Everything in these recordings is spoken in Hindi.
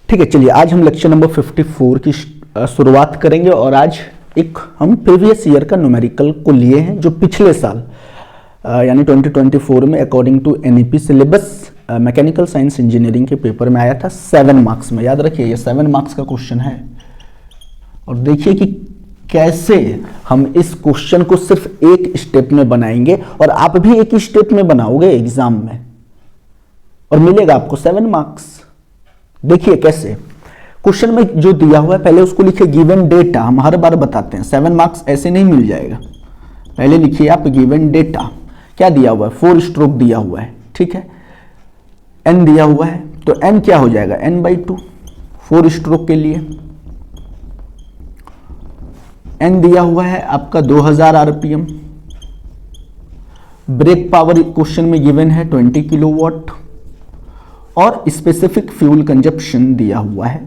ठीक है, चलिए आज हम लेक्चर नंबर 54 की शुरुआत करेंगे और आज एक हम प्रीवियस ईयर का न्यूमेरिकल को लिए हैं जो पिछले साल यानी 2024 में according to NEP syllabus mechanical science engineering के पेपर में आया था 7 मार्क्स में। याद रखिए ये 7 मार्क्स का क्वेश्चन है और देखिए कि कैसे हम इस क्वेश्चन को सिर्फ एक स्टेप में बनाएंगे और आप भी एक ही स्टेप में बनाओगे एग्जाम में और मिलेगा आपको 7 मार्क्स। देखिए कैसे क्वेश्चन में जो दिया हुआ है पहले उसको लिखिए गिवन डेटा। हम हर बार बताते हैं 7 मार्क्स ऐसे नहीं मिल जाएगा। पहले लिखिए आप गिवन डेटा। क्या दिया हुआ है? 4 स्ट्रोक दिया हुआ है, ठीक है। n दिया हुआ है तो n क्या हो जाएगा? n/2 4 स्ट्रोक के लिए। n दिया हुआ है आपका 2000 आरपीएम। ब्रेक पावर क्वेश्चन में गिवन है 20 किलोवाट और स्पेसिफिक फ्यूल कंजप्शन दिया हुआ है।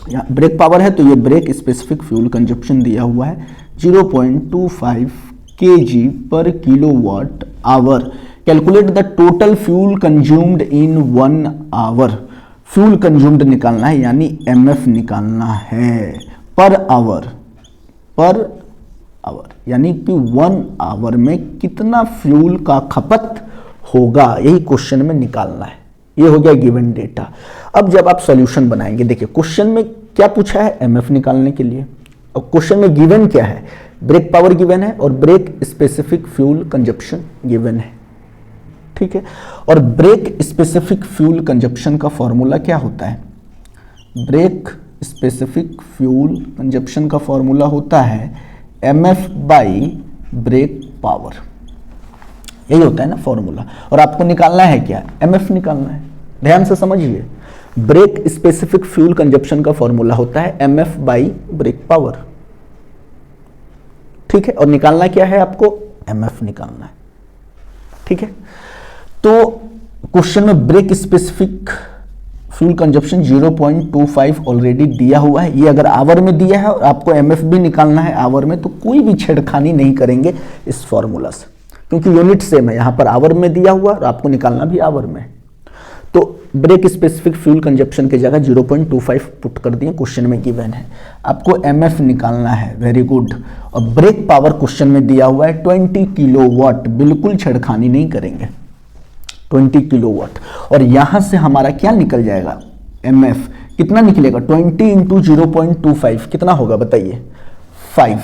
यहाँ ब्रेक पावर है तो ये ब्रेक स्पेसिफिक फ्यूल कंजप्शन दिया हुआ है 0.25 kg पर kilowatt hour. Calculate the total fuel consumed in 1 hour. Fuel consumed निकालना है यानी एमएफ निकालना है पर आवर यानी कि 1 आवर में कितना फ्यूल का खपत होगा, यही क्वेश्चन में निकालना है। ये हो गया गिवन डेटा। अब जब आप सॉल्यूशन बनाएंगे, देखिए क्वेश्चन में क्या पूछा है? एमएफ निकालने के लिए। और क्वेश्चन में गिवन क्या है? ब्रेक पावर गिवन है और brake specific fuel consumption given है, ठीक है। और ब्रेक स्पेसिफिक फ्यूल कंजप्शन का फॉर्मूला क्या होता है? ब्रेक स्पेसिफिक फ्यूल कंजप्शन का फॉर्मूला होता है एमएफ बाई ब्रेक पावर। यही होता है ना फॉर्मूला। और आपको निकालना है क्या? एमएफ निकालना है। ध्यान से समझिए, ब्रेक स्पेसिफिक फ्यूल कंजप्शन का फॉर्मूला होता है एमएफ बाई ब्रेक पावर, ठीक है। और निकालना क्या है आपको? एमएफ निकालना है, ठीक है। तो क्वेश्चन में brake specific fuel consumption 0.25 already दिया हुआ है। ये अगर आवर में दिया है और आपको एमएफ भी निकालना है आवर में, तो कोई भी छेड़खानी नहीं करेंगे इस फॉर्मूला से, क्योंकि यूनिट सेम है। यहां पर आवर में दिया हुआ और आपको निकालना भी आवर में। तो ब्रेक स्पेसिफिक फ्यूल कंजप्शन की जगह 0.25 पुट कर दिए, क्वेश्चन में गिवन है। आपको एमएफ निकालना है, वेरी गुड। और ब्रेक पावर क्वेश्चन में दिया हुआ है 20 किलोवाट, बिल्कुल छेड़खानी नहीं करेंगे, 20 किलोवाट। और यहां से हमारा क्या निकल जाएगा? एमएफ कितना निकलेगा? 20 इंटू 0.25 कितना होगा बताइए? 5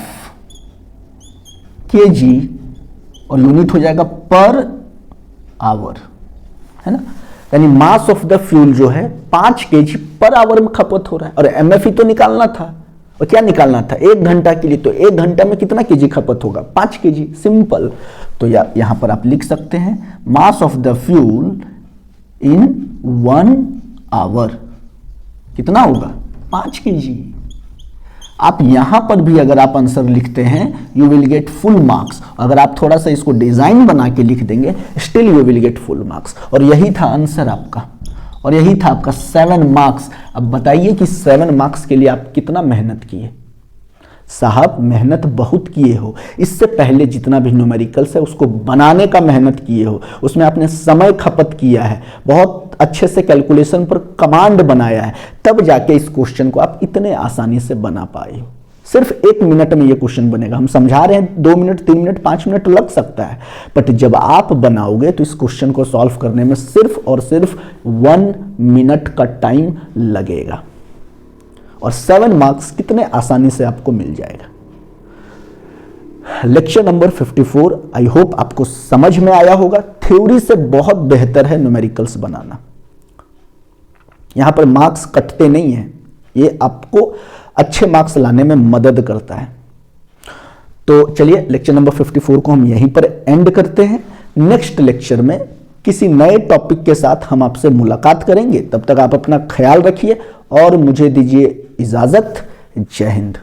kg और यूनिट हो जाएगा पर आवर, है ना। यानी मास ऑफ द फ्यूल जो है 5 kg पर आवर में खपत हो रहा है। और एमएफ ही तो निकालना था। और क्या निकालना था? 1 घंटा के लिए। तो 1 घंटा में कितना kg खपत होगा? 5 kg, सिंपल। तो यहां पर आप लिख सकते हैं mass of the fuel in 1 hour कितना होगा? 5 kg। आप यहां पर भी अगर आप आंसर लिखते हैं you will get full marks. अगर आप थोड़ा सा इसको डिजाइन बना के लिख देंगे still you will get full marks. और यही था आंसर आपका, और यही था आपका 7 मार्क्स। अब बताइए कि 7 मार्क्स के लिए आप कितना मेहनत किए? साहब मेहनत बहुत किए हो। इससे पहले जितना भी न्यूमेरिकल्स है उसको बनाने का मेहनत किए हो, उसमें आपने समय खपत किया है, बहुत अच्छे से कैलकुलेशन पर कमांड बनाया है, तब जाके इस क्वेश्चन को आप इतने आसानी से बना पाए हो। सिर्फ 1 मिनट में ये क्वेश्चन बनेगा। हम समझा रहे हैं 2 मिनट 3 मिनट 5 मिनट लग सकता है, बट जब आप बनाओगे तो इस क्वेश्चन को सॉल्व करने में सिर्फ और सिर्फ 1 मिनट का टाइम लगेगा और 7 मार्क्स कितने आसानी से आपको मिल जाएगा। लेक्चर नंबर 54 आई होप आपको समझ में आया होगा। थ्योरी से बहुत बेहतर है न्यूमेरिकल्स बनाना। यहां पर मार्क्स कटते नहीं हैं, ये आपको अच्छे मार्क्स लाने में मदद करता है। तो चलिए लेक्चर नंबर 54 को हम यहीं पर एंड करते हैं। नेक्स्ट लेक्चर में किसी नए टॉपिक के साथ हम आपसे मुलाकात करेंगे। तब तक आप अपना ख्याल रखिए और मुझे दीजिए इजाजत। जय हिंद।